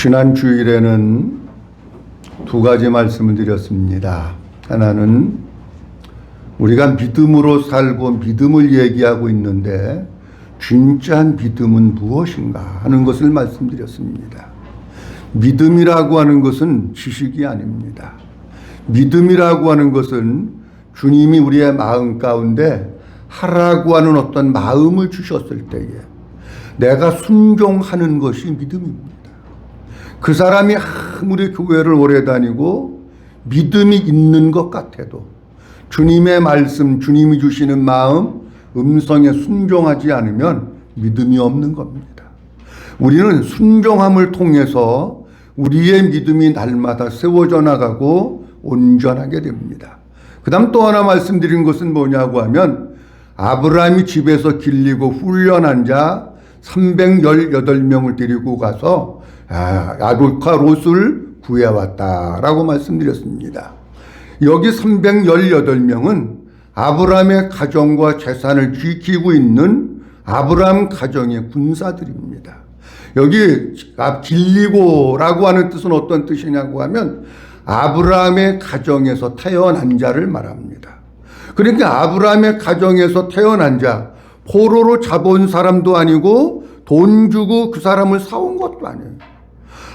지난 주일에는 두 가지 말씀을 드렸습니다. 하나는 우리가 믿음으로 살고 믿음을 얘기하고 있는데 진짜 믿음은 무엇인가 하는 것을 말씀드렸습니다. 믿음이라고 하는 것은 지식이 아닙니다. 믿음이라고 하는 것은 주님이 우리의 마음 가운데 하라고 하는 어떤 마음을 주셨을 때에 내가 순종하는 것이 믿음입니다. 그 사람이 아무리 교회를 오래 다니고 믿음이 있는 것 같아도 주님의 말씀, 주님이 주시는 마음, 음성에 순종하지 않으면 믿음이 없는 겁니다. 우리는 순종함을 통해서 우리의 믿음이 날마다 세워져 나가고 온전하게 됩니다. 그 다음 또 하나 말씀드린 것은 뭐냐고 하면 아브라함이 집에서 길리고 훈련한 자 318명을 데리고 가서 야곱과 롯을 구해왔다라고 말씀드렸습니다. 여기 318명은 아브라함의 가정과 재산을 지키고 있는 아브라함 가정의 군사들입니다. 여기 길리고라고 하는 뜻은 어떤 뜻이냐고 하면 아브라함의 가정에서 태어난 자를 말합니다. 그러니까 아브라함의 가정에서 태어난 자, 포로로 잡아온 사람도 아니고 돈 주고 그 사람을 사온 것도 아니에요.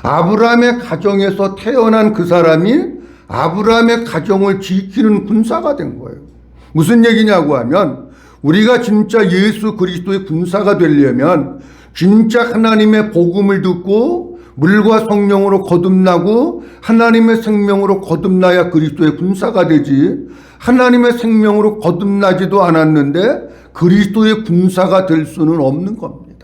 아브라함의 가정에서 태어난 그 사람이 아브라함의 가정을 지키는 군사가 된 거예요. 무슨 얘기냐고 하면 우리가 진짜 예수 그리스도의 군사가 되려면 진짜 하나님의 복음을 듣고 물과 성령으로 거듭나고 하나님의 생명으로 거듭나야 그리스도의 군사가 되지, 하나님의 생명으로 거듭나지도 않았는데 그리스도의 군사가 될 수는 없는 겁니다.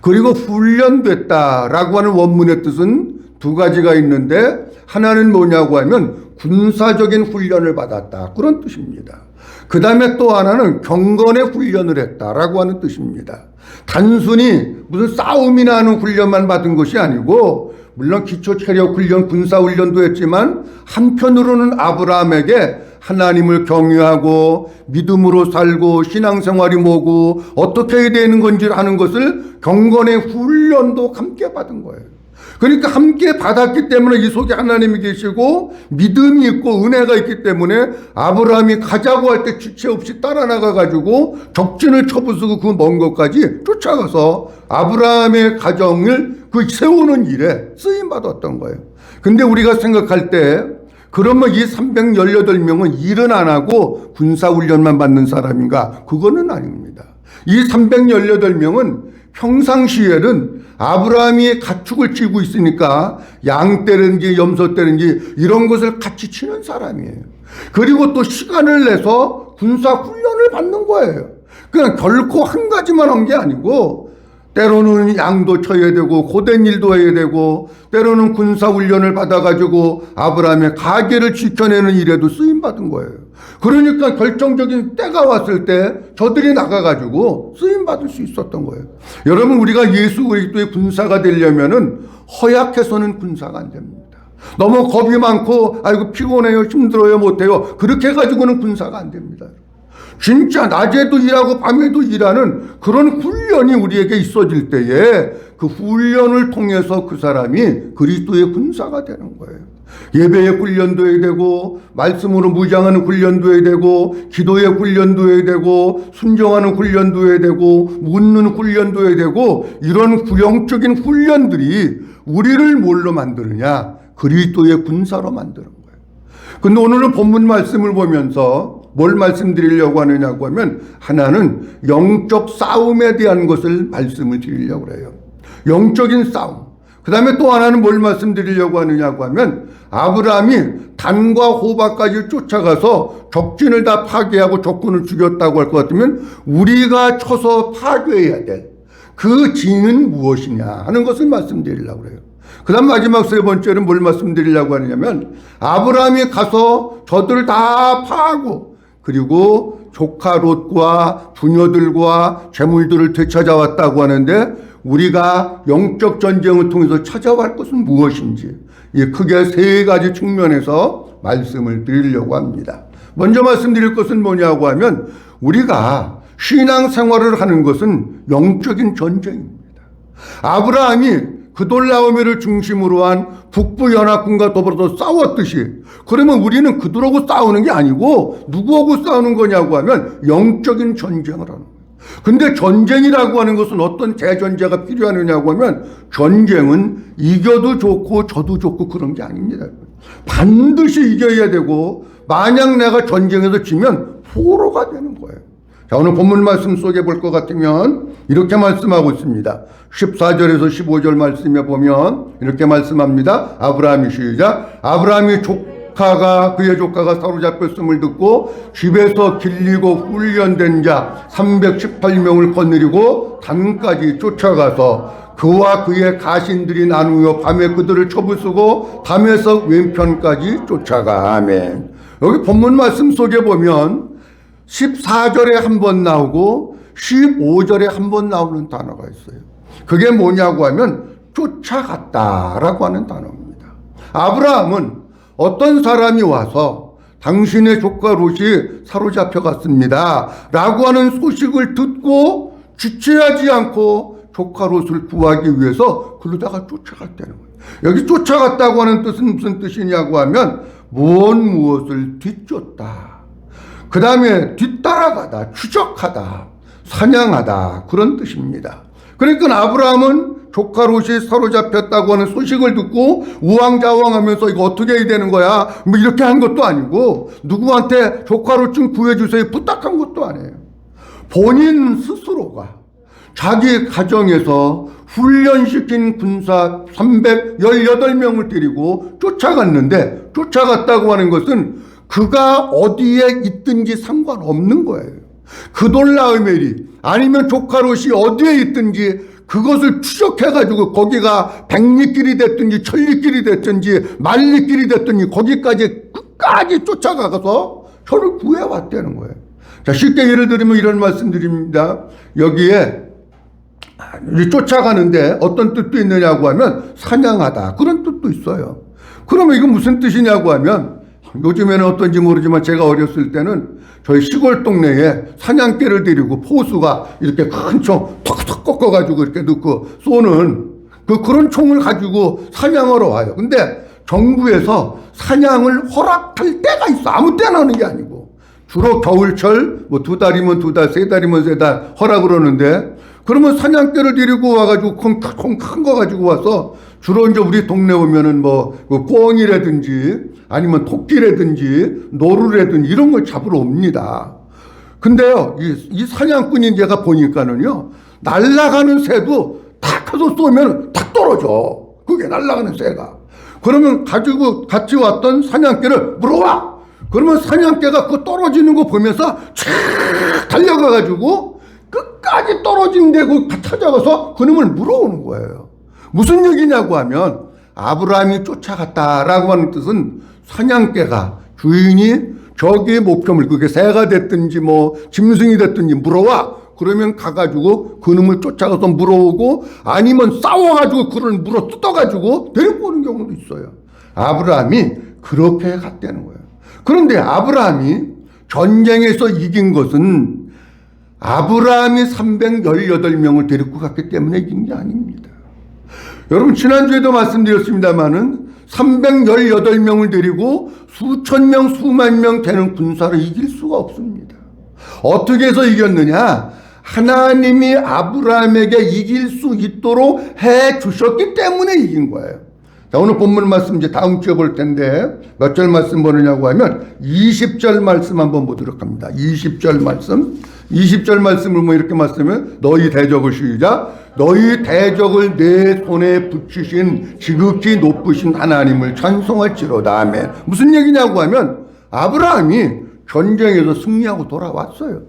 그리고 훈련됐다라고 하는 원문의 뜻은 두 가지가 있는데 하나는 뭐냐고 하면 군사적인 훈련을 받았다, 그런 뜻입니다. 그 다음에 또 하나는 경건의 훈련을 했다라고 하는 뜻입니다. 단순히 무슨 싸움이나 하는 훈련만 받은 것이 아니고 물론 기초체력 훈련, 군사훈련도 했지만 한편으로는 아브라함에게 하나님을 경외하고 믿음으로 살고 신앙생활이 뭐고 어떻게 해야 되는 건지 하는 것을 경건의 훈련도 함께 받은 거예요. 그러니까 함께 받았기 때문에 이 속에 하나님이 계시고 믿음이 있고 은혜가 있기 때문에 아브라함이 가자고 할 때 주체 없이 따라 나가가지고 적진을 쳐부수고 그 먼 곳까지 쫓아가서 아브라함의 가정을 그 세우는 일에 쓰임받았던 거예요. 근데 우리가 생각할 때 그러면 이 318명은 일은 안 하고 군사훈련만 받는 사람인가? 그거는 아닙니다. 이 318명은 평상시에는 아브라함이 가축을 치고 있으니까 양 떼는지 염소 떼는지 이런 것을 같이 치는 사람이에요. 그리고 또 시간을 내서 군사 훈련을 받는 거예요. 그냥 결코 한 가지만 한 게 아니고 때로는 양도 쳐야 되고 고된 일도 해야 되고 때로는 군사훈련을 받아가지고 아브라함의 가계를 지켜내는 일에도 쓰임받은 거예요. 그러니까 결정적인 때가 왔을 때 저들이 나가가지고 쓰임받을 수 있었던 거예요. 여러분, 우리가 예수 그리스도의 군사가 되려면은 허약해서는 군사가 안 됩니다. 너무 겁이 많고 아이고 피곤해요, 힘들어요, 못해요, 그렇게 해가지고는 군사가 안 됩니다. 진짜 낮에도 일하고 밤에도 일하는 그런 훈련이 우리에게 있어질 때에 그 훈련을 통해서 그 사람이 그리스도의 군사가 되는 거예요. 예배의 훈련도 해야 되고 말씀으로 무장하는 훈련도 해야 되고 기도의 훈련도 해야 되고 순종하는 훈련도 해야 되고 묻는 훈련도 해야 되고 이런 영적인 훈련들이 우리를 뭘로 만드느냐? 그리스도의 군사로 만드는 거예요. 근데 오늘은 본문 말씀을 보면서 뭘 말씀드리려고 하느냐고 하면 하나는 영적 싸움에 대한 것을 말씀을 드리려고 해요. 영적인 싸움. 그 다음에 또 하나는 뭘 말씀드리려고 하느냐고 하면 아브라함이 단과 호박까지 쫓아가서 적진을 다 파괴하고 적군을 죽였다고 할 것 같으면 우리가 쳐서 파괴해야 될 그 진은 무엇이냐 하는 것을 말씀드리려고 해요. 그 다음 마지막 세 번째는 뭘 말씀드리려고 하느냐면 아브라함이 가서 저들을 다 파하고 그리고 조카 롯과 부녀들과 재물들을 되찾아왔다고 하는데 우리가 영적 전쟁을 통해서 찾아야 할 것은 무엇인지 크게 세 가지 측면에서 말씀을 드리려고 합니다. 먼저 말씀드릴 것은 뭐냐고 하면 우리가 신앙생활을 하는 것은 영적인 전쟁입니다. 아브라함이 그돌라오메를 중심으로 한 북부 연합군과 더불어서 싸웠듯이, 그러면 우리는 그들하고 싸우는 게 아니고 누구하고 싸우는 거냐고 하면 영적인 전쟁을 하는 거예요. 근데 전쟁이라고 하는 것은 어떤 대전제가 필요하느냐고 하면 전쟁은 이겨도 좋고 져도 좋고 그런 게 아닙니다. 반드시 이겨야 되고, 만약 내가 전쟁에서 지면 포로가 되는 거예요. 자, 오늘 본문 말씀 속에 볼 것 같으면 이렇게 말씀하고 있습니다. 14절에서 15절 말씀에 보면 이렇게 말씀합니다. 아브라함이 시작. 아브라함이 그의 조카가 사로잡혔음을 듣고 집에서 길리고 훈련된 자 318명을 거느리고 단까지 쫓아가서 그와 그의 가신들이 나누어 밤에 그들을 쳐부수고 담에서 왼편까지 쫓아가. 아멘. 여기 본문 말씀 속에 보면 14절에 한 번 나오고 15절에 한 번 나오는 단어가 있어요. 그게 뭐냐고 하면 쫓아갔다라고 하는 단어입니다. 아브라함은 어떤 사람이 와서 당신의 조카 롯이 사로잡혀 갔습니다 라고 하는 소식을 듣고 주체하지 않고 조카 롯을 구하기 위해서 그러다가 쫓아갔다는 거예요. 여기 쫓아갔다고 하는 뜻은 무슨 뜻이냐고 하면 무엇을 뒤쫓다, 그 다음에 뒤따라가다, 추적하다, 사냥하다, 그런 뜻입니다. 그러니까 아브라함은 조카 롯이 사로잡혔다고 하는 소식을 듣고 우왕좌왕하면서 이거 어떻게 해야 되는 거야 뭐 이렇게 한 것도 아니고, 누구한테 조카 롯 좀 구해주세요 부탁한 것도 아니에요. 본인 스스로가 자기 가정에서 훈련시킨 군사 318명을 데리고 쫓아갔는데, 쫓아갔다고 하는 것은 그가 어디에 있든지 상관없는 거예요. 그돌라오멜이 아니면 조카 롯이 어디에 있든지 그것을 추적해가지고 거기가 백리길이 됐든지 천리길이 됐든지 만리길이 됐든지 거기까지 끝까지 쫓아가서 저를 구해왔다는 거예요. 자, 쉽게 예를 들면 이런 말씀 드립니다. 여기에 쫓아가는데 어떤 뜻도 있느냐고 하면 사냥하다, 그런 뜻도 있어요. 그러면 이건 무슨 뜻이냐고 하면, 요즘에는 어떤지 모르지만 제가 어렸을 때는 저희 시골 동네에 사냥개를 데리고 포수가 이렇게 큰 총 턱턱 꺾어가지고 이렇게 넣고 쏘는 그런 총을 가지고 사냥하러 와요. 근데 정부에서 사냥을 허락할 때가 있어. 아무 때나 하는 게 아니고. 주로 겨울철 뭐 2달이면 2달, 3달이면 3달 허락을 하는데, 그러면 사냥개를 데리고 와가지고 큰 거 가지고 와서 주로 이제 우리 동네 오면은 뭐 꿩이라든지 아니면 토끼라든지 노루라든지 이런 걸 잡으러 옵니다. 근데요, 이 사냥꾼이 제가 보니까는요, 날아가는 새도 탁 해서 쏘면 탁 떨어져. 그게 날아가는 새가. 그러면 가지고 같이 왔던 사냥개를 물어와. 그러면 사냥개가 그 떨어지는 거 보면서 촥 달려가가지고 끝까지 떨어진 데고 찾아가서 그놈을 물어오는 거예요. 무슨 얘기냐고 하면, 아브라함이 쫓아갔다라고 하는 뜻은 사냥개가 주인이 저기의 목표물, 그게 새가 됐든지 뭐 짐승이 됐든지 물어와. 그러면 가가지고 그놈을 쫓아가서 물어오고, 아니면 싸워가지고 그를 물어 뜯어가지고 데리고 오는 경우도 있어요. 아브라함이 그렇게 갔다는 거예요. 그런데 아브라함이 전쟁에서 이긴 것은 아브라함이 318명을 데리고 갔기 때문에 이긴 게 아닙니다. 여러분, 지난주에도 말씀드렸습니다마는 318명을 데리고 수천 명, 수만 명 되는 군사를 이길 수가 없습니다. 어떻게 해서 이겼느냐? 하나님이 아브라함에게 이길 수 있도록 해 주셨기 때문에 이긴 거예요. 자, 오늘 본문 말씀 이제 다음 주에 볼 텐데 몇 절 말씀 보느냐고 하면 20절 말씀 한번 보도록 합니다. 20절 말씀. 20절 말씀을 뭐 이렇게 말씀하면, 너희 대적을 시작. 너희 대적을 내 손에 붙이신 지극히 높으신 하나님을 찬송할지로다. 아멘. 무슨 얘기냐고 하면, 아브라함이 전쟁에서 승리하고 돌아왔어요.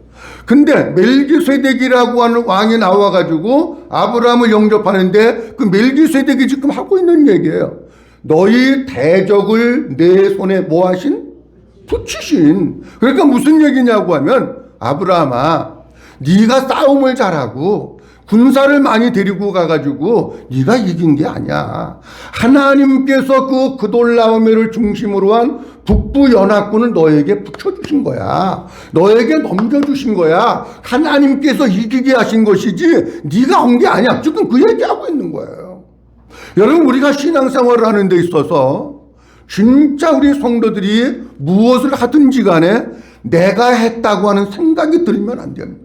근데 멜기세덱이라고 하는 왕이 나와가지고 아브라함을 영접하는데, 그 멜기세덱이 지금 하고 있는 얘기예요. 너희 대적을 내 손에 뭐 하신? 붙이신. 그러니까 무슨 얘기냐고 하면, 아브라함아, 네가 싸움을 잘하고 군사를 많이 데리고 가가지고 네가 이긴 게 아니야. 하나님께서 그돌라오멜을 중심으로 한 북부 연합군을 너에게 붙여주신 거야. 너에게 넘겨주신 거야. 하나님께서 이기게 하신 것이지 네가 한 게 아니야. 지금 그 얘기하고 있는 거예요. 여러분, 우리가 신앙생활을 하는 데 있어서 진짜 우리 성도들이 무엇을 하든지 간에 내가 했다고 하는 생각이 들면 안 됩니다.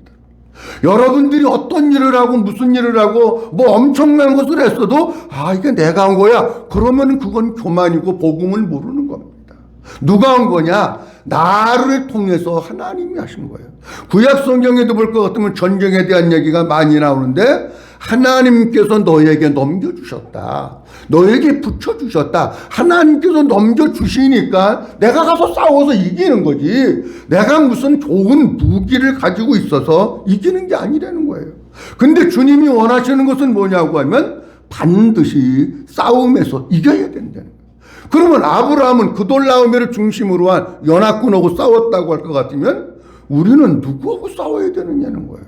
여러분들이 어떤 일을 하고 무슨 일을 하고 뭐 엄청난 것을 했어도 이게 내가 한 거야, 그러면 그건 교만이고 복음을 모르는 겁니다. 누가 한 거냐? 나를 통해서 하나님이 하신 거예요. 구약 성경에도 볼 것 같으면 전쟁에 대한 얘기가 많이 나오는데, 하나님께서 너에게 넘겨주셨다, 너에게 붙여주셨다, 하나님께서 넘겨주시니까 내가 가서 싸워서 이기는 거지, 내가 무슨 좋은 무기를 가지고 있어서 이기는 게 아니라는 거예요. 근데 주님이 원하시는 것은 뭐냐고 하면 반드시 싸움에서 이겨야 된다는 거예요. 그러면 아브라함은 그돌라오메를 중심으로 한 연합군하고 싸웠다고 할 것 같으면 우리는 누구하고 싸워야 되느냐는 거예요.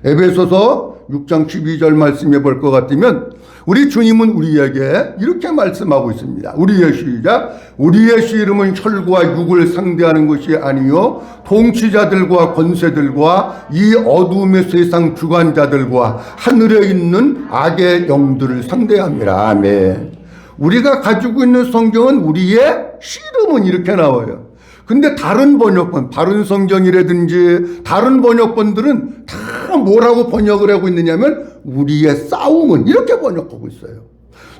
에베소서 6장 12절 말씀해 볼 것 같으면 우리 주님은 우리에게 이렇게 말씀하고 있습니다. 우리의 시작. 우리의 시 이름은 혈과 육을 상대하는 것이 아니요 통치자들과 권세들과 이 어둠의 세상 주관자들과 하늘에 있는 악의 영들을 상대합니다. 아멘. 우리가 가지고 있는 성경은 우리의 시 이름은 이렇게 나와요. 근데 다른 번역본, 바른 성경이라든지 다른 번역본들은 다 뭐라고 번역을 하고 있느냐면 우리의 싸움은 이렇게 번역하고 있어요.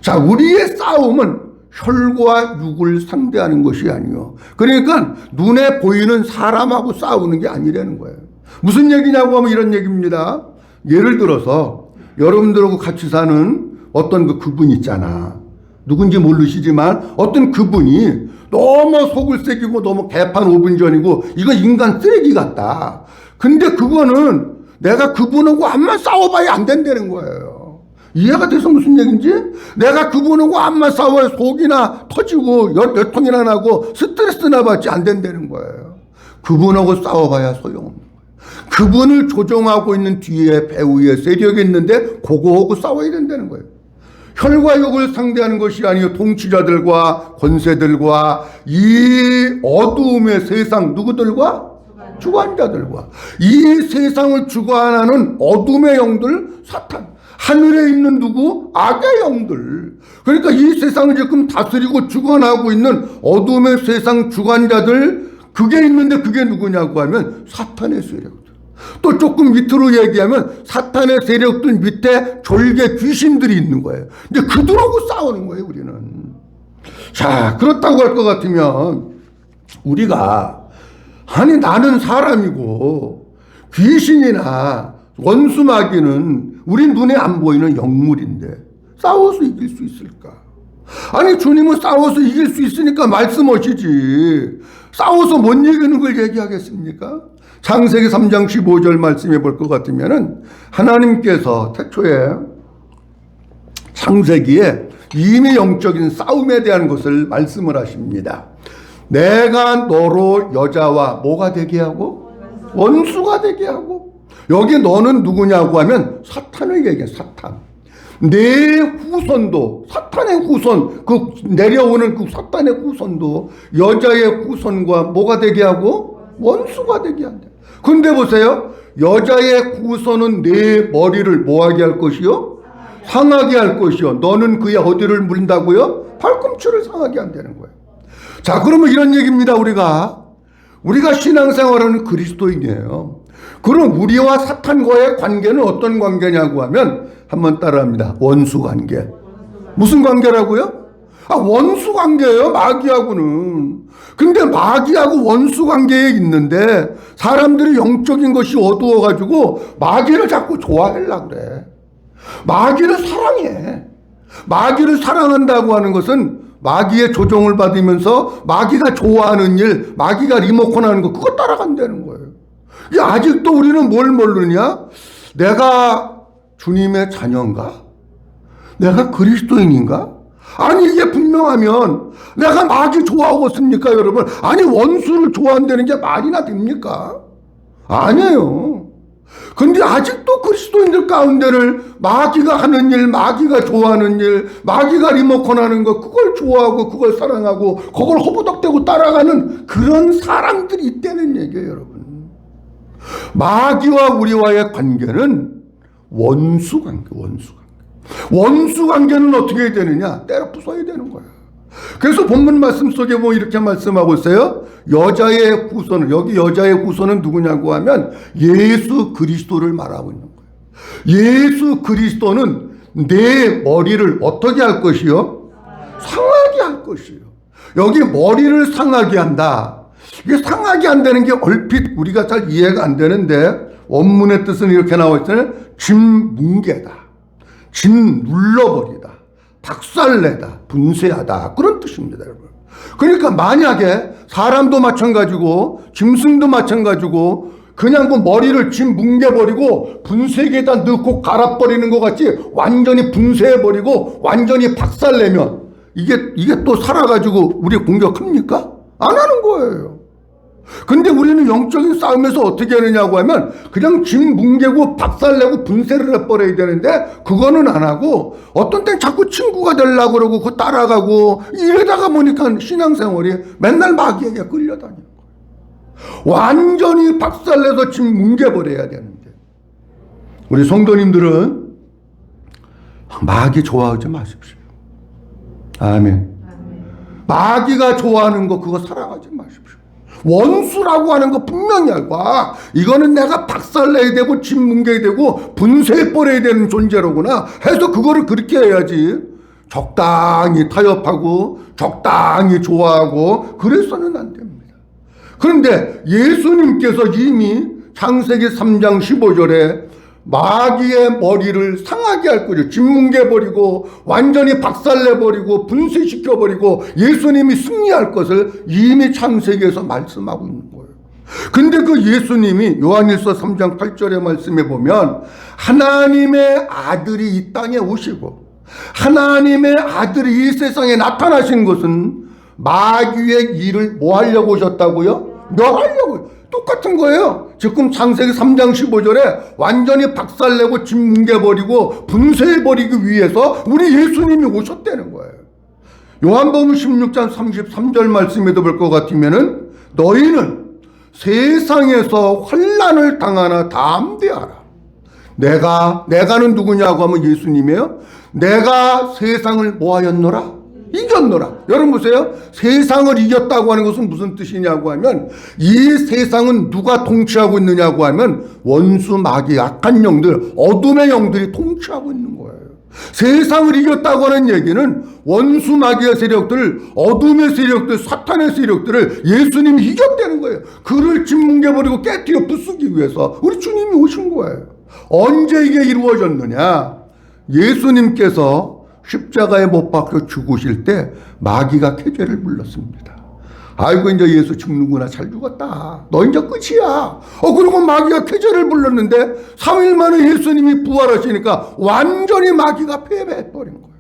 자, 우리의 싸움은 혈과 육을 상대하는 것이 아니요. 그러니까 눈에 보이는 사람하고 싸우는 게 아니라는 거예요. 무슨 얘기냐고 하면 이런 얘기입니다. 예를 들어서 여러분들하고 같이 사는 어떤 그분 있잖아. 누군지 모르시지만 어떤 그분이 너무 속을 새기고 너무 개판 5분 전이고 이거 인간 쓰레기 같다. 근데 그거는 내가 그분하고 암만 싸워봐야 안 된다는 거예요. 이해가 돼서 무슨 얘기인지? 내가 그분하고 암만 싸워야 속이나 터지고 몇 통이나 나고 스트레스나 받지 안 된다는 거예요. 그분하고 싸워봐야 소용없는 거예요. 그분을 조종하고 있는 뒤에 배후에 세력이 있는데 그거하고 싸워야 된다는 거예요. 혈과 육을 상대하는 것이 아니요 통치자들과 권세들과 이 어두움의 세상 누구들과? 주관자들과 이 세상을 주관하는 어둠의 영들, 사탄, 하늘에 있는 누구? 악의 영들. 그러니까 이 세상을 지금 다스리고 주관하고 있는 어둠의 세상 주관자들, 그게 있는데 그게 누구냐고 하면 사탄의 세력. 또 조금 밑으로 얘기하면 사탄의 세력들 밑에 졸개 귀신들이 있는 거예요. 근데 그들하고 싸우는 거예요, 우리는. 자, 그렇다고 할 것 같으면 우리가 나는 사람이고 귀신이나 원수마귀는 우리 눈에 안 보이는 영물인데 싸워서 이길 수 있을까? 주님은 싸워서 이길 수 있으니까 말씀하시지. 싸워서 못 이기는 걸 얘기하겠습니까? 창세기 3장 15절 말씀해 볼 것 같으면은 하나님께서 태초에 창세기에 이미 영적인 싸움에 대한 것을 말씀을 하십니다. 내가 너로 여자와 뭐가 되게 하고? 원수가 되게 하고. 여기 너는 누구냐고 하면 사탄을 얘기해. 사탄. 내 후손도, 사탄의 후손, 그 내려오는 그 사탄의 후손도 여자의 후손과 뭐가 되게 하고? 원수가 되게 한다. 근데 보세요. 여자의 후손은 내 머리를 뭐하게 할 것이요? 상하게 할 것이요. 너는 그의 어디를 물린다고요? 팔꿈치를 상하게 한다는 거예요. 자, 그러면 이런 얘기입니다. 우리가 신앙생활하는 그리스도인이에요. 그럼 우리와 사탄과의 관계는 어떤 관계냐고 하면 한번 따라합니다. 원수 관계. 무슨 관계라고요? 원수 관계예요, 마귀하고는. 근데 마귀하고 원수 관계에 있는데 사람들이 영적인 것이 어두워가지고 마귀를 자꾸 좋아하려고 그래. 마귀를 사랑해. 마귀를 사랑한다고 하는 것은 마귀의 조종을 받으면서 마귀가 좋아하는 일, 마귀가 리모컨 하는 거 그거 따라간다는 거예요. 아직도 우리는 뭘 모르냐? 내가 주님의 자녀인가? 내가 그리스도인인가? 이게 분명하면 내가 마귀 좋아하고 있습니까, 여러분? 원수를 좋아한다는 게 말이나 됩니까? 아니에요. 근데 아직도 그리스도인들 가운데를 마귀가 하는 일, 마귀가 좋아하는 일, 마귀가 리모컨 하는 거, 그걸 좋아하고, 그걸 사랑하고, 그걸 허부덕대고 따라가는 그런 사람들이 있다는 얘기예요, 여러분. 마귀와 우리와의 관계는 원수 관계, 원수 관계. 원수 관계는 어떻게 해야 되느냐? 때려 부숴야 되는 거야. 그래서 본문 말씀 속에 뭐 이렇게 말씀하고 있어요. 여자의 후손은, 여기 여자의 후손은 누구냐고 하면 예수 그리스도를 말하고 있는 거예요. 예수 그리스도는 내 머리를 어떻게 할 것이요? 상하게 할 것이요. 여기 머리를 상하게 한다. 이게 상하게 한다는 게 얼핏 우리가 잘 이해가 안 되는데 원문의 뜻은 이렇게 나와 있잖아요. 짐 뭉개다, 짐 눌러버리다, 박살내다, 분쇄하다, 그런 뜻입니다, 여러분. 그러니까 만약에 사람도 마찬가지고 짐승도 마찬가지고 그냥 그 머리를 짐 뭉개버리고 분쇄기에다 넣고 갈아버리는 것 같이 완전히 분쇄해버리고 완전히 박살내면 이게 또 살아가지고 우리 공격합니까? 안 하는 거예요. 근데 우리는 영적인 싸움에서 어떻게 하느냐고 하면 그냥 짐 뭉개고 박살내고 분쇄를 해버려야 되는데 그거는 안 하고 어떤 땐 자꾸 친구가 되려고 그러고 그거 따라가고 이러다가 보니까 신앙생활이 맨날 마귀에게 끌려다니는 거예요. 완전히 박살내서 짐 뭉개버려야 되는데 우리 성도님들은 마귀 좋아하지 마십시오. 아멘. 마귀가 좋아하는 거 그거 살아가지 마십시오. 원수라고 하는 거 분명히 알고 이거는 내가 박살내야 되고 짐 뭉개야 되고 분쇄해버려야 되는 존재로구나 해서 그거를 그렇게 해야지 적당히 타협하고 적당히 좋아하고 그래서는 안 됩니다. 그런데 예수님께서 이미 창세기 3장 15절에 마귀의 머리를 상하게 할 거죠. 짐 뭉개버리고 완전히 박살내버리고 분쇄시켜버리고 예수님이 승리할 것을 이미 창세기에서 말씀하고 있는 거예요. 근데 그 예수님이 요한일서 3장 8절의 말씀에 보면 하나님의 아들이 이 땅에 오시고 하나님의 아들이 이 세상에 나타나신 것은 마귀의 일을 뭐 하려고 오셨다고요? 멸하려고. 똑같은 거예요. 지금 창세기 3장 15절에 완전히 박살내고 짐 뭉개버리고 분쇄해버리기 위해서 우리 예수님이 오셨다는 거예요. 요한복음 16장 33절 말씀에도 볼 것 같으면은 너희는 세상에서 환난을 당하나 담대하라. 내가는 누구냐고 하면 예수님이에요. 내가 세상을 뭐 하였노라? 이겼노라. 여러분 보세요. 세상을 이겼다고 하는 것은 무슨 뜻이냐고 하면 이 세상은 누가 통치하고 있느냐고 하면 원수 마귀 악한 영들 어둠의 영들이 통치하고 있는 거예요. 세상을 이겼다고 하는 얘기는 원수 마귀의 세력들 어둠의 세력들 사탄의 세력들을 예수님이 이겼다는 거예요. 그를 짓뭉개버리고 깨뜨려 부수기 위해서 우리 주님이 오신 거예요. 언제 이게 이루어졌느냐? 예수님께서 십자가에 못 박혀 죽으실 때 마귀가 쾌재를 불렀습니다. 아이고 이제 예수 죽는구나, 잘 죽었다, 너 이제 끝이야. 그리고 마귀가 쾌재를 불렀는데 3일 만에 예수님이 부활하시니까 완전히 마귀가 패배해버린 거예요.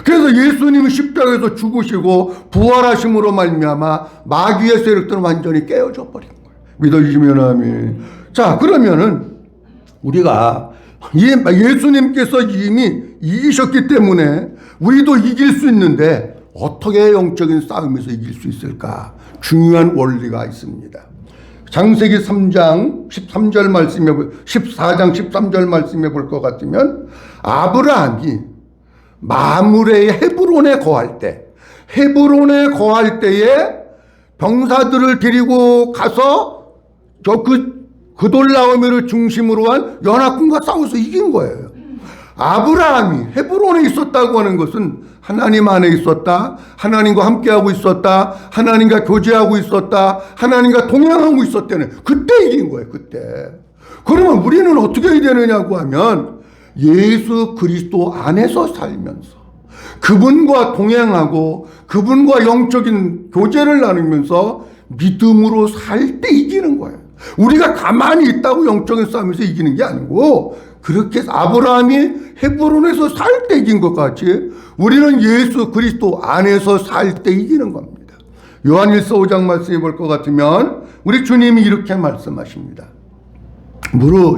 그래서 예수님이 십자가에서 죽으시고 부활하심으로 말미암아 마귀의 세력들은 완전히 깨어져 버린 거예요. 믿어주시면 아멘. 자, 그러면은 우리가 예수님께서 이미 이기셨기 때문에 우리도 이길 수 있는데 어떻게 영적인 싸움에서 이길 수 있을까? 중요한 원리가 있습니다. 창세기 3장 13절 말씀에 14장 13절 말씀에 볼 것 같으면 아브라함이 마므레의 헤브론에 거할 때에 병사들을 데리고 가서 그돌라오메를 중심으로 한 연합군과 싸워서 이긴 거예요. 아브라함이 헤브론에 있었다고 하는 것은 하나님 안에 있었다, 하나님과 함께하고 있었다, 하나님과 교제하고 있었다, 하나님과 동행하고 있었다는 그때 이긴 거예요. 그때. 그러면 우리는 어떻게 해야 되느냐고 하면 예수 그리스도 안에서 살면서 그분과 동행하고 그분과 영적인 교제를 나누면서 믿음으로 살 때 이기는 거예요. 우리가 가만히 있다고 영적인 싸움에서 이기는 게 아니고 그렇게 해서 아브라함이 헤브론에서 살 때 이긴 것 같이 우리는 예수 그리스도 안에서 살 때 이기는 겁니다. 요한일서 5장 말씀해 볼 것 같으면 우리 주님이 이렇게 말씀하십니다.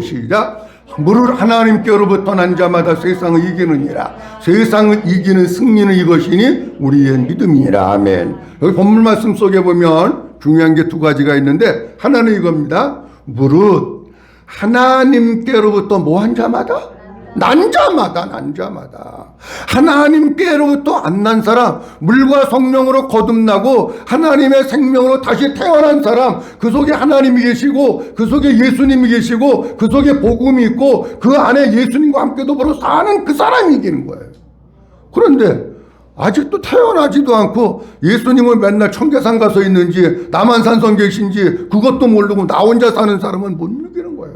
시작. 무릇 하나님께로부터 난 자마다 세상을 이기느니라. 세상을 이기는 승리는 이것이니 우리의 믿음이라. 아멘. 여기 본문 말씀 속에 보면 중요한 게 두 가지가 있는데 하나는 이겁니다. 무릇 하나님께로부터 뭐 한 자마다? 난자마다 하나님께로부터 안 난 사람, 물과 성령으로 거듭나고 하나님의 생명으로 다시 태어난 사람, 그 속에 하나님이 계시고 그 속에 예수님이 계시고 그 속에 복음이 있고 그 안에 예수님과 함께 더불어 사는 그 사람이 이기는 거예요. 그런데 아직도 태어나지도 않고 예수님은 맨날 청계산 가서 있는지 남한산성 계신지 그것도 모르고 나 혼자 사는 사람은 못 이기는 거예요.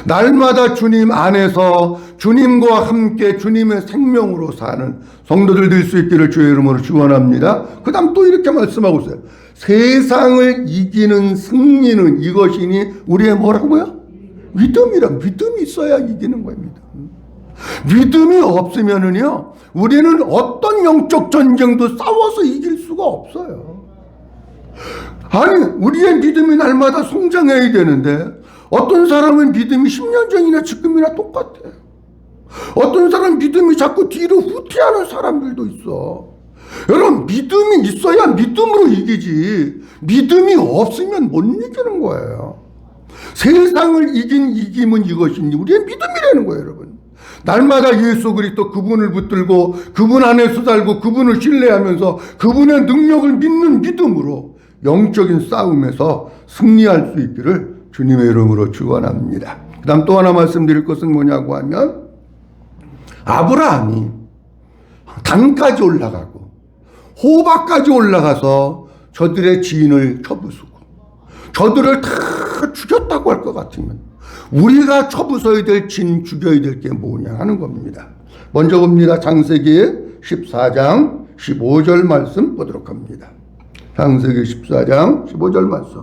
날마다 주님 안에서 주님과 함께 주님의 생명으로 사는 성도들 될 수 있기를 주의 이름으로 축원합니다. 그 다음 또 이렇게 말씀하고 있어요. 세상을 이기는 승리는 이것이니 우리의 뭐라고요? 믿음이 있어야 이기는 겁니다. 믿음이 없으면은요, 우리는 어떤 영적 전쟁도 싸워서 이길 수가 없어요. 아니, 우리의 믿음이 날마다 성장해야 되는데, 어떤 사람은 믿음이 10년 전이나 지금이나 똑같아요. 어떤 사람은 믿음이 자꾸 뒤로 후퇴하는 사람들도 있어. 여러분, 믿음이 있어야 믿음으로 이기지, 믿음이 없으면 못 이기는 거예요. 세상을 이긴 이김은 이것이니 우리의 믿음이라는 거예요, 여러분. 날마다 예수 그리스도 그분을 붙들고 그분 안에서 살고 그분을 신뢰하면서 그분의 능력을 믿는 믿음으로 영적인 싸움에서 승리할 수 있기를 주님의 이름으로 축원합니다. 그 다음 또 하나 말씀드릴 것은 뭐냐고 하면, 아브라함이 단까지 올라가고 호박까지 올라가서 저들의 지인을 쳐부수고 저들을 다 죽였다고 할 것 같으면 우리가 쳐부숴야 될 진, 죽여야 될 게 뭐냐 하는 겁니다. 먼저 봅니다. 창세기 14장 15절 말씀 보도록 합니다. 창세기 14장 15절 말씀.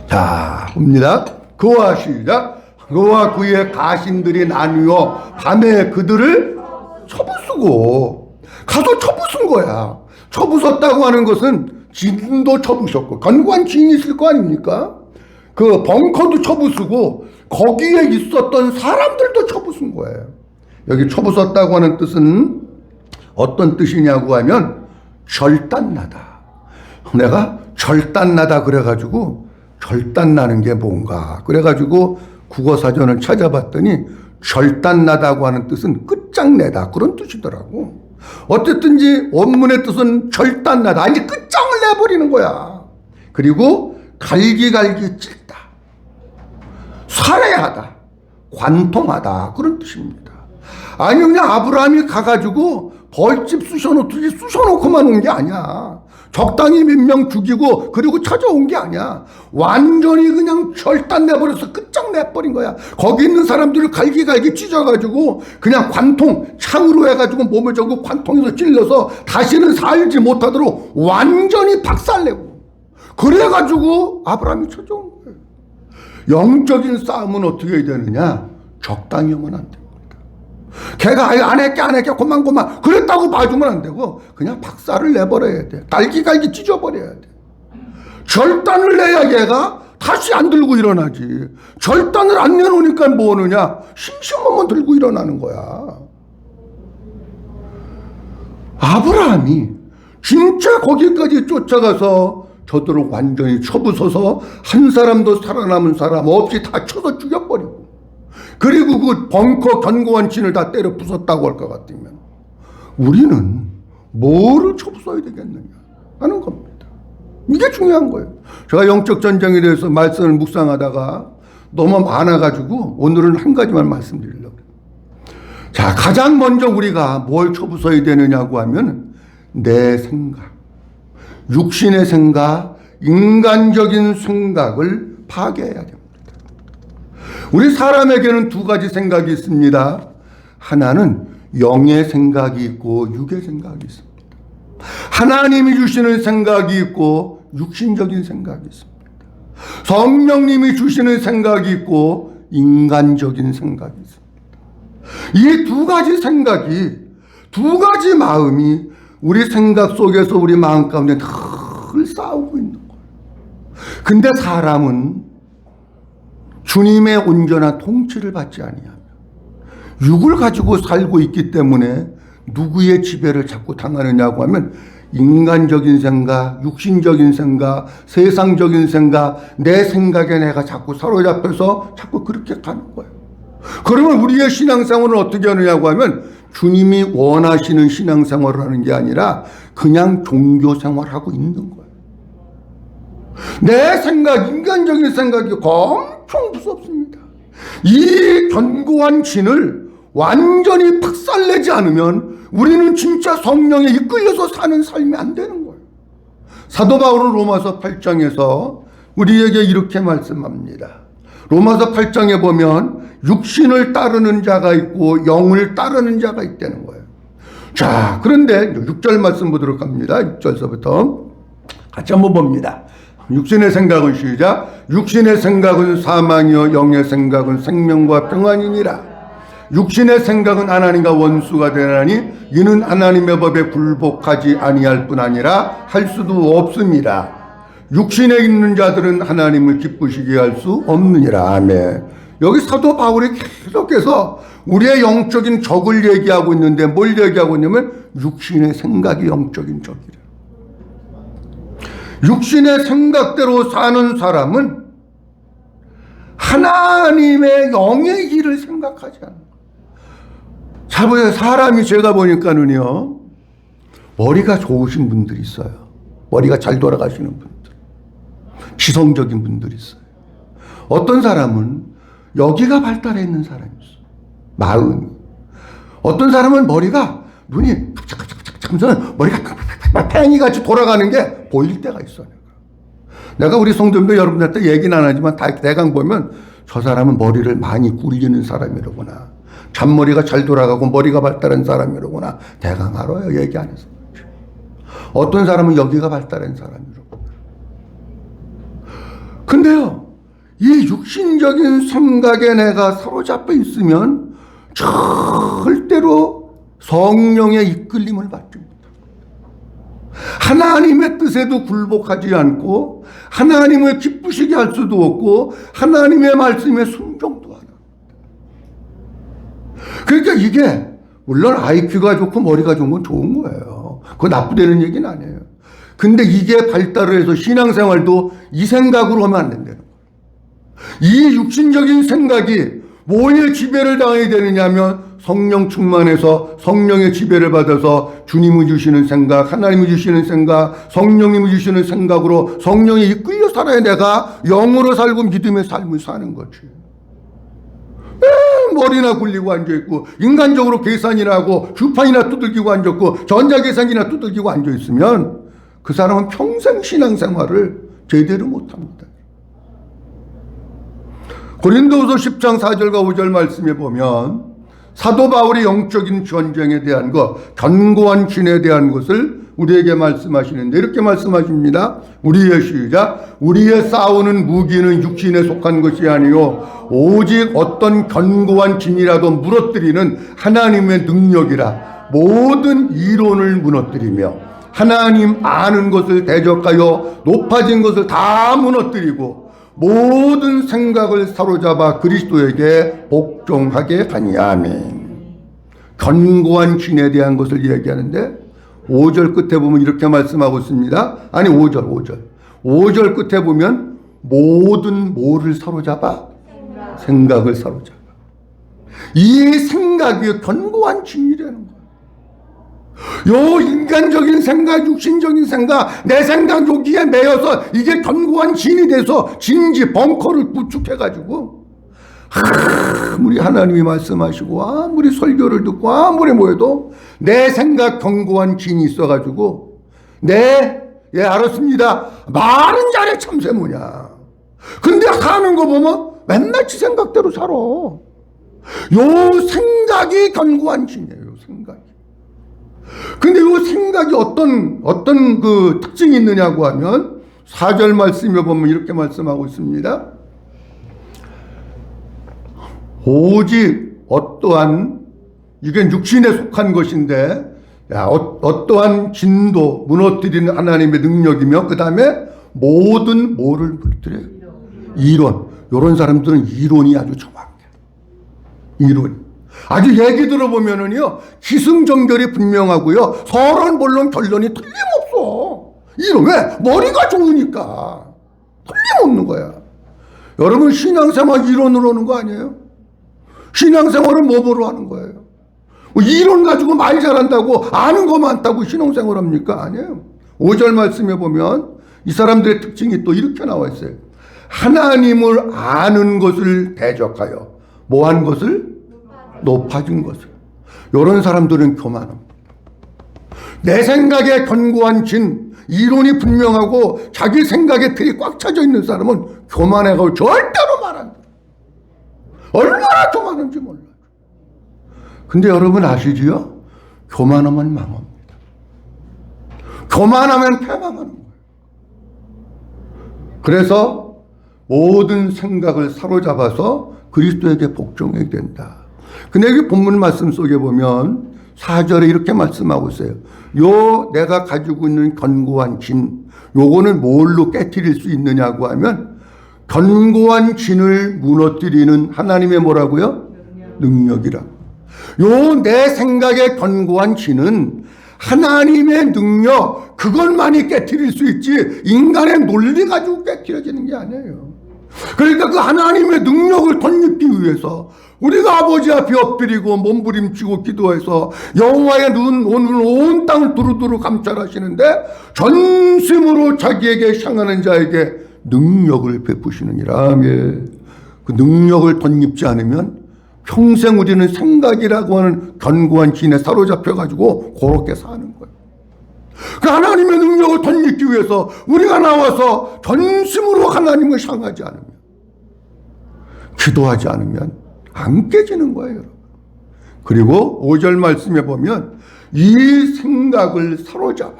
자, 봅니다. 그와 시작. 그와 그의 가신들이 나뉘어 밤에 그들을 쳐부수고, 가서 쳐부순 거야. 쳐부쉈다고 하는 것은 진도 쳐부셨고, 견고한 진이 있을 거 아닙니까? 그 벙커도 쳐부수고, 거기에 있었던 사람들도 쳐부순 거예요. 여기 쳐부쉈다고 하는 뜻은 어떤 뜻이냐고 하면, 절단나다. 내가 절단나다 그래가지고, 절단나는 게 뭔가 그래가지고 국어사전을 찾아봤더니 절단나다고 하는 뜻은 끝장내다 그런 뜻이더라고. 어쨌든지 원문의 뜻은 절단나다, 아니 끝장을 내버리는 거야. 그리고 갈기갈기 찢다, 살해하다, 관통하다 그런 뜻입니다. 아니 그냥 아브라함이 가가지고 벌집 쑤셔놓듯이 쑤셔놓고만 온 게 아니야. 적당히 몇 명 죽이고 그리고 찾아온 게 아니야. 완전히 그냥 절단내버려서 끝장내버린 거야. 거기 있는 사람들을 갈기갈기 찢어가지고 그냥 관통, 창으로 해가지고 몸을 저고 관통에서 찔러서 다시는 살지 못하도록 완전히 박살내고, 그래가지고 아브라함이 찾아온 거예요. 영적인 싸움은 어떻게 해야 되느냐? 적당히 하면 안 돼. 걔가 안 할게 고만고만 그랬다고 봐주면 안 되고 그냥 박살을 내버려야 돼. 갈기갈기 찢어버려야 돼. 절단을 내야 얘가 다시 안 들고 일어나지. 절단을 안 내놓으니까 뭐 하느냐? 심심하면 들고 일어나는 거야. 아브라함이 진짜 거기까지 쫓아가서 저들을 완전히 쳐부숴서 한 사람도 살아남은 사람 없이 다 쳐서 죽여버리고, 그리고 그 벙커 견고한 진을 다 때려 부쉈다고 할 것 같으면 우리는 뭐를 쳐부숴야 되겠느냐 하는 겁니다. 이게 중요한 거예요. 제가 영적 전쟁에 대해서 말씀을 묵상하다가 너무 많아가지고 오늘은 한 가지만 말씀드리려고 해요. 자, 가장 먼저 우리가 뭘 쳐부숴야 되느냐고 하면 내 생각, 육신의 생각, 인간적인 생각을 파괴해야 됩니다. 우리 사람에게는 두 가지 생각이 있습니다. 하나는 영의 생각이 있고 육의 생각이 있습니다. 하나님이 주시는 생각이 있고 육신적인 생각이 있습니다. 성령님이 주시는 생각이 있고 인간적인 생각이 있습니다. 이 두 가지 생각이, 두 가지 마음이 우리 생각 속에서 우리 마음 가운데 늘 싸우고 있는 거예요. 근데 사람은 주님의 온전한 통치를 받지 아니하며 육을 가지고 살고 있기 때문에 누구의 지배를 자꾸 당하느냐고 하면 인간적인 생각, 육신적인 생각, 세상적인 생각, 내 생각에 내가 자꾸 사로잡혀서 자꾸 그렇게 가는 거예요. 그러면 우리의 신앙생활은 어떻게 하느냐고 하면 주님이 원하시는 신앙생활을 하는 게 아니라 그냥 종교생활하고 있는 거예요. 내 생각, 인간적인 생각이 엄청 무섭습니다. 이 견고한 진을 완전히 박살내지 않으면 우리는 진짜 성령에 이끌려서 사는 삶이 안 되는 거예요. 사도 바울은 로마서 8장에서 우리에게 이렇게 말씀합니다. 로마서 8장에 보면 육신을 따르는 자가 있고 영을 따르는 자가 있다는 거예요. 자, 그런데 6절 말씀 보도록 합니다. 6절서부터 같이 한번 봅니다. 육신의 생각은 시작. 육신의 생각은 사망이요 영의 생각은 생명과 평안이니라. 육신의 생각은 하나님과 원수가 되나니 이는 하나님의 법에 굴복하지 아니할 뿐 아니라 할 수도 없습니다. 육신에 있는 자들은 하나님을 기쁘시게 할 수 없느니라. 아멘. 여기 사도 바울이 계속해서 우리의 영적인 적을 얘기하고 있는데 뭘 얘기하고 있냐면 육신의 생각이 영적인 적이래. 육신의 생각대로 사는 사람은 하나님의 영의 길을 생각하지 않는 거예요. 잘 보세요. 사람이 제가 보니까는요, 머리가 좋으신 분들이 있어요. 머리가 잘 돌아가시는 분들. 지성적인 분들이 있어요. 어떤 사람은 여기가 발달해 있는 사람이 있어요. 마음이. 어떤 사람은 머리가, 눈이 깜짝깜짝깜짝 하면서 머리가 팽이같이 돌아가는 게 보일 때가 있어요. 내가 우리 성도님들 여러분들한테 얘기는 안 하지만 대강 보면 저 사람은 머리를 많이 굴리는 사람이로구나. 잔머리가 잘 돌아가고 머리가 발달한 사람이로구나. 대강 알아요. 얘기 안 해서. 어떤 사람은 여기가 발달한 사람이로구나. 근데요, 이 육신적인 생각에 내가 사로잡혀 있으면 절대로 성령의 이끌림을 받지 못합니다. 하나님의 뜻에도 굴복하지 않고 하나님을 기쁘시게 할 수도 없고 하나님의 말씀에 순종도 안 합니다. 그러니까 이게 물론 IQ가 좋고 머리가 좋은 건 좋은 거예요. 그거 나쁘다는 얘기는 아니에요. 근데 이게 발달을 해서 신앙생활도 이 생각으로 하면 안 된다는 거예요. 이 육신적인 생각이 뭐에 지배를 당해야 되느냐면 성령 충만해서 성령의 지배를 받아서 주님이 주시는 생각, 하나님이 주시는 생각, 성령님이 주시는 생각으로 성령이 이끌려 살아야 내가 영으로 살고 믿음의 삶을 사는 거지. 머리나 굴리고 앉아있고 인간적으로 계산이나 하고 주판이나 두들기고 앉았고 전자계산기나 두들기고 앉아있으면 그 사람은 평생 신앙생활을 제대로 못합니다. 고린도후서 10장 4절과 5절 말씀에 보면 사도 바울이 영적인 전쟁에 대한 것, 견고한 진에 대한 것을 우리에게 말씀하시는데 이렇게 말씀하십니다. 우리의 시작. 우리의 싸우는 무기는 육신에 속한 것이 아니요 오직 어떤 견고한 진이라도 무너뜨리는 하나님의 능력이라. 모든 이론을 무너뜨리며 하나님 아는 것을 대적하여 높아진 것을 다 무너뜨리고 모든 생각을 사로잡아 그리스도에게 복종하게 하니. 아멘. 견고한 진에 대한 것을 얘기하는데 5절 끝에 보면 이렇게 말씀하고 있습니다. 아니 5절 끝에 보면 모든 뭐를 사로잡아? 생각을 사로잡아. 이 생각이 견고한 진이라는 거예요. 요 인간적인 생각, 육신적인 생각, 내 생각 여기에 매여서 이게 견고한 진이 돼서 진지 벙커를 구축해가지고 아무리 하나님이 말씀하시고 아무리 설교를 듣고 아무리 뭐해도 내 생각 견고한 진이 있어가지고 예 알았습니다. 말은 잘해 참새 뭐냐. 근데 하는 거 보면 맨날 지 생각대로 살아. 요 생각이 견고한 진이에요. 생각이. 근데 이 생각이 어떤 그 특징이 있느냐고 하면 4절 말씀에 보면 이렇게 말씀하고 있습니다. 오직 어떠한 이게 육신에 속한 것인데 어떠한 진도 무너뜨리는 하나님의 능력이며 그 다음에 모든 뭐를 무너뜨려요? 이론. 이런 사람들은 이론이 아주 정확해요. 이론. 아주 얘기 들어보면은요, 기승전결이 분명하고요, 서론 물론 결론이 틀림없어. 이런, 왜? 머리가 좋으니까. 틀림없는 거야. 여러분, 신앙생활 이론으로 오는 거 아니에요? 신앙생활은 뭐로 하는 거예요? 이론 가지고 말 잘한다고 아는 거 많다고 신앙생활 합니까? 아니에요. 5절 말씀에 보면 이 사람들의 특징이 또 이렇게 나와 있어요. 하나님을 아는 것을 대적하여 뭐한 것을? 높아진 것을. 이런 사람들은 교만합니다. 내 생각에 견고한 진, 이론이 분명하고 자기 생각에 틀이 꽉 차져 있는 사람은 교만해가지고 절대로 말한다. 얼마나 교만한지 몰라요. 근데 여러분 아시지요? 교만하면 망합니다. 교만하면 패망하는 거예요. 그래서 모든 생각을 사로잡아서 그리스도에게 복종해야 된다. 근데 여기 본문 말씀 속에 보면 4절에 이렇게 말씀하고 있어요. 요 내가 가지고 있는 견고한 진, 요거는 뭘로 깨트릴 수 있느냐고 하면 견고한 진을 무너뜨리는 하나님의 뭐라고요? 능력이라. 요 내 생각의 견고한 진은 하나님의 능력, 그것만이 깨트릴 수 있지 인간의 논리 가지고 깨트려지는 게 아니에요. 그러니까 그 하나님의 능력을 덧입기 위해서 우리가 아버지 앞에 엎드리고 몸부림치고 기도해서 여호와의 눈 오늘 온 땅을 두루두루 감찰하시는데 전심으로 자기에게 향하는 자에게 능력을 베푸시느니라. 그 능력을 덧입지 않으면 평생 우리는 생각이라고 하는 견고한 진에 사로잡혀가지고 그렇게 사는 거예요. 그 하나님의 능력을 덧입기 위해서 우리가 나와서 전심으로 하나님을 향하지 않으면, 기도하지 않으면 안 깨지는 거예요, 여러분. 그리고 5절 말씀에 보면 이 생각을 사로잡아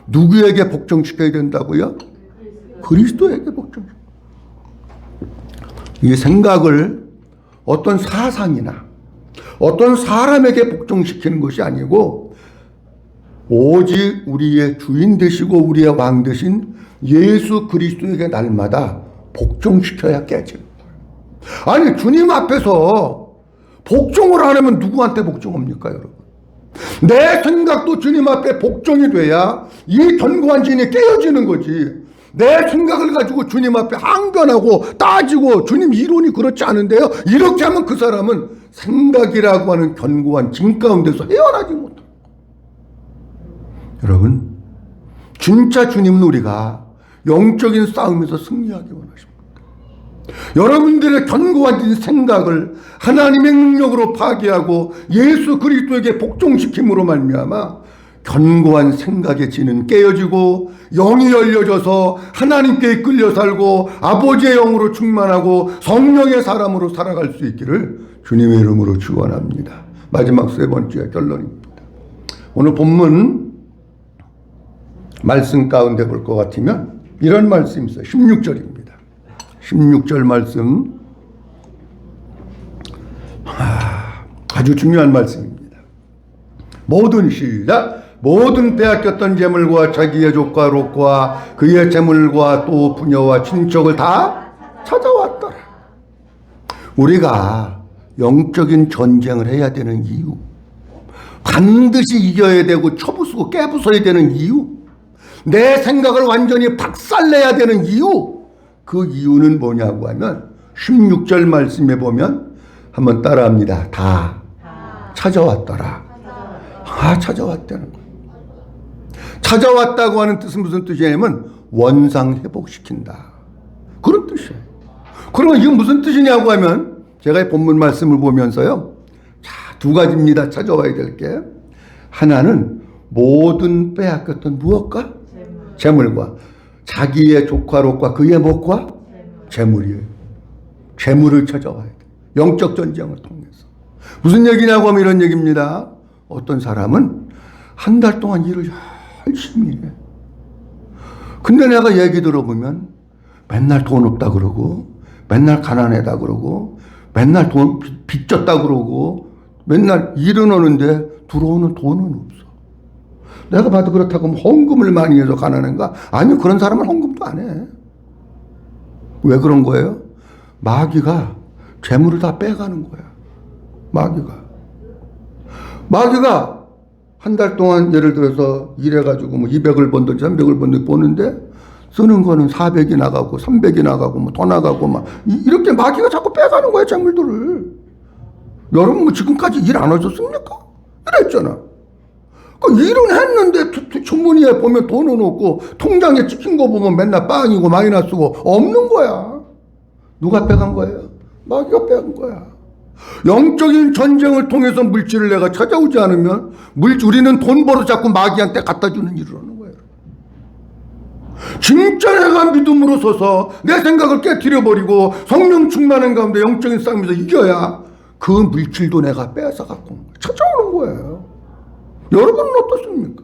누구에게 복종시켜야 된다고요? 그리스도에게 복종시켜. 이 생각을 어떤 사상이나 어떤 사람에게 복종시키는 것이 아니고 오직 우리의 주인 되시고 우리의 왕 되신 예수 그리스도에게 날마다 복종시켜야 깨지는 거예요. 아니 주님 앞에서 복종을 안 하면 누구한테 복종합니까, 여러분? 내 생각도 주님 앞에 복종이 돼야 이 견고한 진이 깨어지는 거지. 내 생각을 가지고 주님 앞에 항변하고 따지고 주님 이론이 그렇지 않은데요, 이렇게 하면 그 사람은 생각이라고 하는 견고한 진 가운데서 헤어나지 못합니다. 여러분, 진짜 주님은 우리가 영적인 싸움에서 승리하기 원하십니다. 여러분들의 견고한 생각을 하나님의 능력으로 파괴하고 예수 그리스도에게 복종시킴으로 말미암아 견고한 생각의 진은 깨어지고 영이 열려져서 하나님께 끌려 살고 아버지의 영으로 충만하고 성령의 사람으로 살아갈 수 있기를 주님의 이름으로 축원합니다. 마지막 세 번째 결론입니다. 오늘 본문 말씀 가운데 볼 것 같으면 이런 말씀이 있어요. 16절입니다. 16절 말씀 아주 중요한 말씀입니다. 모든 빼앗겼던 재물과 자기의 조카록과 그의 재물과 또 부녀와 친척을 다 찾아왔더라. 우리가 영적인 전쟁을 해야 되는 이유, 반드시 이겨야 되고 쳐부수고 깨부숴야 되는 이유, 내 생각을 완전히 박살내야 되는 이유, 그 이유는 뭐냐고 하면 16절 말씀에 보면 한번 따라합니다. 다 찾아왔더라. 찾아왔다는 거예요. 찾아왔다고 하는 뜻은 무슨 뜻이냐면 원상 회복시킨다, 그런 뜻이에요. 그러면 이건 무슨 뜻이냐고 하면 제가 본문 말씀을 보면서요, 두 가지입니다. 찾아와야 될 게. 하나는 모든 빼앗겼던 무엇과? 재물과 자기의 조카록과 그의 목과 재물이에요. 재물을 찾아와야 돼. 영적 전쟁을 통해서. 무슨 얘기냐고 하면 이런 얘기입니다. 어떤 사람은 한 달 동안 일을 열심히 해. 근데 내가 얘기 들어보면 맨날 돈 없다 그러고 맨날 가난하다 그러고 맨날 돈 빚졌다 그러고 맨날 일은 오는데 들어오는 돈은 없어. 내가 봐도 그렇다고 헌금을 많이 해서 가난한가? 아니, 그런 사람은 헌금도 안 해. 왜 그런 거예요? 마귀가 재물을 다 빼가는 거야. 마귀가 한 달 동안 예를 들어서 일해가지고 뭐 200을 번든지 300을 번든지 보는데 쓰는 거는 400이 나가고 300이 나가고 뭐 더 나가고 막 이렇게 마귀가 자꾸 빼가는 거야, 재물들을. 여러분 뭐 지금까지 일 안 하셨습니까? 이랬잖아. 그 일은 했는데 주머니에 보면 돈은 없고 통장에 찍힌 거 보면 맨날 빵이고 마이너스고 없는 거야. 누가 빼간 거예요? 마귀가 빼간 거야. 영적인 전쟁을 통해서 물질을 내가 찾아오지 않으면 우리는 돈 벌어 자꾸 마귀한테 갖다 주는 일을 하는 거예요. 진짜 내가 믿음으로 서서 내 생각을 깨트려버리고 성령 충만한 가운데 영적인 싸움에서 이겨야 그 물질도 내가 빼앗아 갖고 찾아오는 거예요. 여러분은 어떻습니까?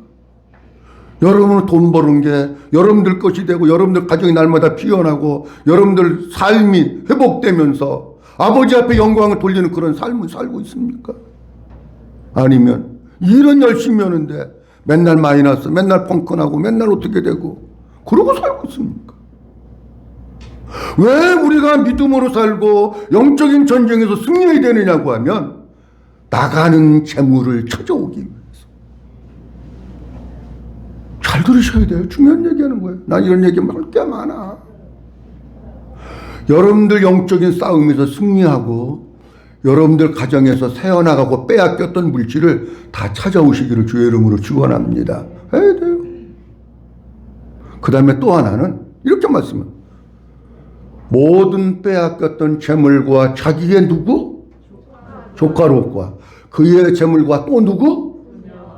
여러분은 돈 버는 게 여러분들 것이 되고 여러분들 가정이 날마다 피어나고 여러분들 삶이 회복되면서 아버지 앞에 영광을 돌리는 그런 삶을 살고 있습니까? 아니면 일은 열심히 하는데 맨날 마이너스, 맨날 펑크나고 맨날 어떻게 되고 그러고 살고 있습니까? 왜 우리가 믿음으로 살고 영적인 전쟁에서 승리해야 되느냐고 하면 나가는 재물을 찾아오기 위해서. 잘 들으셔야 돼요. 중요한 얘기하는 거예요. 난 이런 얘기 할 게 많아. 여러분들 영적인 싸움에서 승리하고 여러분들 가정에서 새어나가고 빼앗겼던 물질을 다 찾아오시기를 주의 이름으로 축원합니다. 해야 돼요. 그 다음에 또 하나는 이렇게 말씀합니다. 모든 빼앗겼던 재물과 자기의 누구? 조카롯과 그의 재물과 또 누구?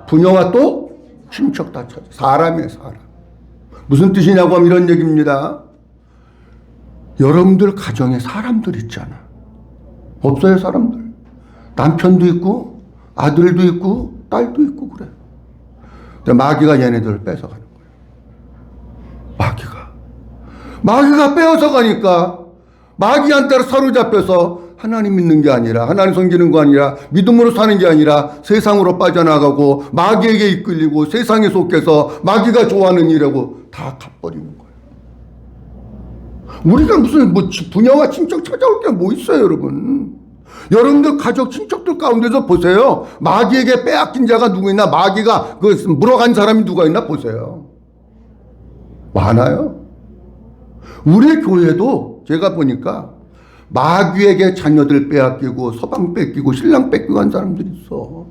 부녀와 또 친척 다 찾아. 사람이에요, 사람. 무슨 뜻이냐고 하면 이런 얘기입니다. 여러분들 가정에 사람들 있잖아. 없어요, 사람들? 남편도 있고 아들도 있고 딸도 있고 그래. 근데 마귀가 얘네들을 뺏어가는 거예요. 마귀가 빼앗아 가니까 마귀한테 사로잡혀서 하나님 믿는 게 아니라 하나님 섬기는 거 아니라 믿음으로 사는 게 아니라 세상으로 빠져나가고 마귀에게 이끌리고 세상에 속해서 마귀가 좋아하는 일하고 다 갚버리는 거예요. 우리가 무슨 부녀와 친척 찾아올 게 뭐 있어요, 여러분? 여러분들 가족 친척들 가운데서 보세요. 마귀에게 빼앗긴 자가 누구 있나? 마귀가 물어간 사람이 누가 있나 보세요. 많아요. 우리 교회도 제가 보니까 마귀에게 자녀들 빼앗기고 서방 뺏기고 신랑 뺏기고 한 사람들이 있어.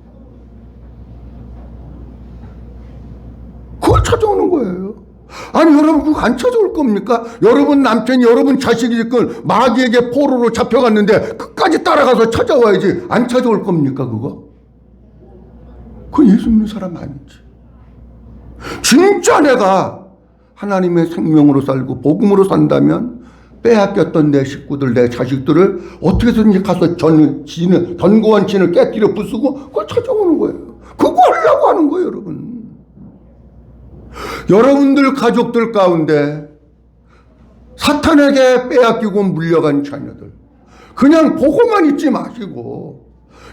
그걸 찾아오는 거예요. 아니 여러분 그거 안 찾아올 겁니까? 여러분 남편이 여러분 자식이 지금 마귀에게 포로로 잡혀갔는데 끝까지 따라가서 찾아와야지. 안 찾아올 겁니까 그거? 그건 예수 믿는 사람 아니지. 진짜 내가 하나님의 생명으로 살고 복음으로 산다면 빼앗겼던 내 식구들, 내 자식들을 어떻게 해서든지 가서 견고한 진을 깨뜨려 부수고 그걸 찾아오는 거예요. 그거 하려고 하는 거예요, 여러분. 여러분들 가족들 가운데 사탄에게 빼앗기고 물려간 자녀들 그냥 보고만 있지 마시고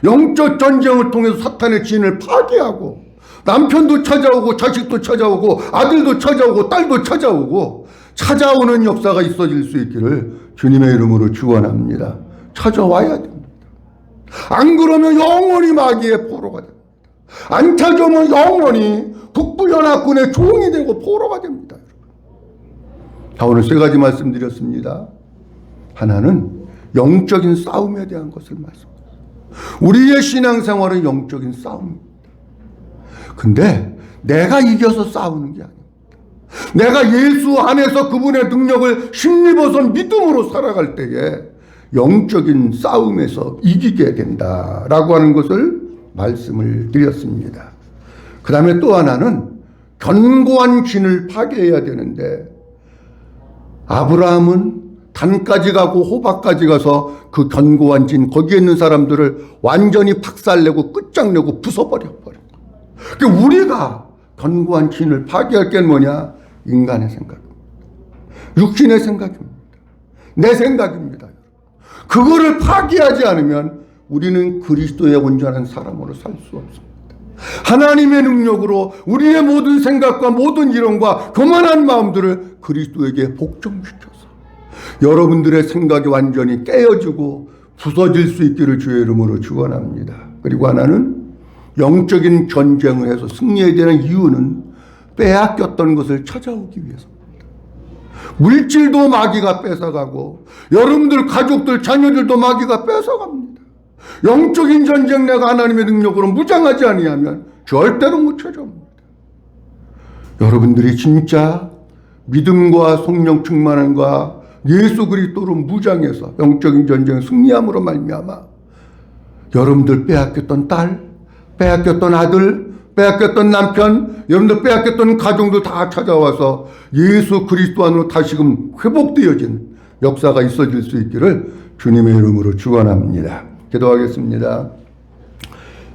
영적 전쟁을 통해서 사탄의 진을 파괴하고 남편도 찾아오고 자식도 찾아오고 아들도 찾아오고 딸도 찾아오고 찾아오는 역사가 있어질 수 있기를 주님의 이름으로 축원합니다. 찾아와야 됩니다. 안 그러면 영원히 마귀의 포로가 됩니다. 안 찾아오면 영원히 북부연합군의 종이 되고 포로가 됩니다. 자, 오늘 세 가지 말씀드렸습니다. 하나는 영적인 싸움에 대한 것을 말씀드렸습니다. 우리의 신앙생활은 영적인 싸움입니다. 근데 내가 이겨서 싸우는 게 아닙니다. 내가 예수 안에서 그분의 능력을 힘입어서 믿음으로 살아갈 때에 영적인 싸움에서 이기게 된다라고 하는 것을 말씀을 드렸습니다. 그 다음에 또 하나는 견고한 진을 파괴해야 되는데 아브라함은 단까지 가고 호박까지 가서 그 견고한 진 거기에 있는 사람들을 완전히 박살내고 끝장내고 부숴버린 거예요. 그러니까 우리가 견고한 진을 파괴할 게 뭐냐? 인간의 생각입니다. 육신의 생각입니다. 내 생각입니다. 그거를 파괴하지 않으면 우리는 그리스도의 온전한 사람으로 살 수 없습니다. 하나님의 능력으로 우리의 모든 생각과 모든 이론과 교만한 마음들을 그리스도에게 복종시켜서 여러분들의 생각이 완전히 깨어지고 부서질 수 있기를 주의 이름으로 축원합니다. 그리고 하나는 영적인 전쟁을 해서 승리해야 되는 이유는 빼앗겼던 것을 찾아오기 위해서입니다. 물질도 마귀가 뺏어가고 여러분들 가족들 자녀들도 마귀가 뺏어갑니다. 영적인 전쟁 내가 하나님의 능력으로 무장하지 아니하면 절대로 못 찾아옵니다. 여러분들이 진짜 믿음과 성령 충만함과 예수 그리스도로 무장해서 영적인 전쟁 승리함으로 말미암아 여러분들 빼앗겼던 딸, 빼앗겼던 아들, 빼앗겼던 남편, 여러분들 빼앗겼던 가정도 다 찾아와서 예수 그리스도 안으로 다시금 회복되어진 역사가 있어질 수 있기를 주님의 이름으로 축원합니다. 기도하겠습니다.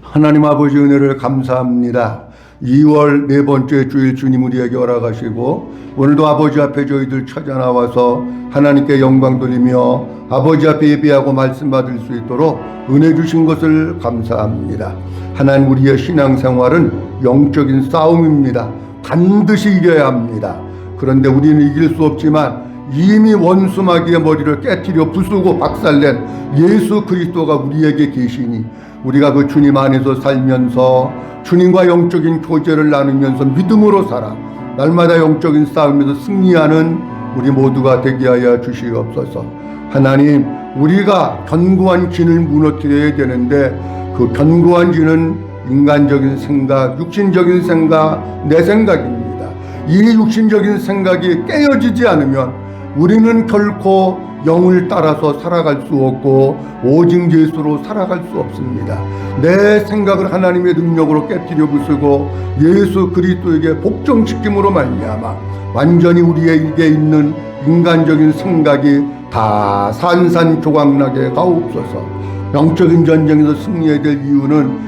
하나님 아버지 은혜를 감사합니다. 2월 네 번째 주일 주님 우리에게 허락하시고 오늘도 아버지 앞에 저희들 찾아 나와서 하나님께 영광 돌리며 아버지 앞에 예배하고 말씀 받을 수 있도록 은혜 주신 것을 감사합니다. 하나님, 우리의 신앙생활은 영적인 싸움입니다. 반드시 이겨야 합니다. 그런데 우리는 이길 수 없지만 이미 원수마귀의 머리를 깨뜨려 부수고 박살낸 예수 그리스도가 우리에게 계시니 우리가 그 주님 안에서 살면서 주님과 영적인 교제를 나누면서 믿음으로 살아 날마다 영적인 싸움에서 승리하는 우리 모두가 되게 하여 주시옵소서. 하나님, 우리가 견고한 진을 무너뜨려야 되는데 그 견고한 진은 인간적인 생각, 육신적인 생각, 내 생각입니다. 이 육신적인 생각이 깨어지지 않으면 우리는 결코 영을 따라서 살아갈 수 없고 오직 예수로 살아갈 수 없습니다. 내 생각을 하나님의 능력으로 깨뜨려 부수고 예수 그리스도에게 복종시킴으로 말미암아 완전히 우리에게 있는 인간적인 생각이 다 산산조각나게 가옵소서. 영적인 전쟁에서 승리해야 될 이유는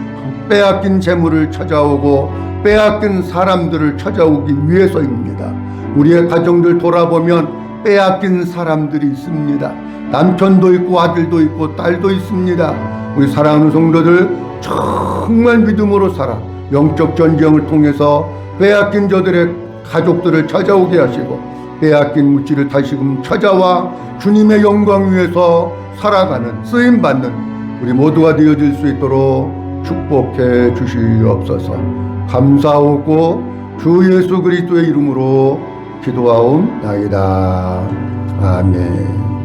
빼앗긴 재물을 찾아오고 빼앗긴 사람들을 찾아오기 위해서입니다. 우리의 가정들 돌아보면 빼앗긴 사람들이 있습니다. 남편도 있고 아들도 있고 딸도 있습니다. 우리 사랑하는 성도들, 정말 믿음으로 살아 영적 전쟁을 통해서 빼앗긴 저들의 가족들을 찾아오게 하시고 빼앗긴 물질을 다시금 찾아와 주님의 영광 위에서 살아가는 쓰임받는 우리 모두가 되어질 수 있도록 축복해 주시옵소서. 감사하고 주 예수 그리스도의 이름으로 기도하옵나이다. 아멘.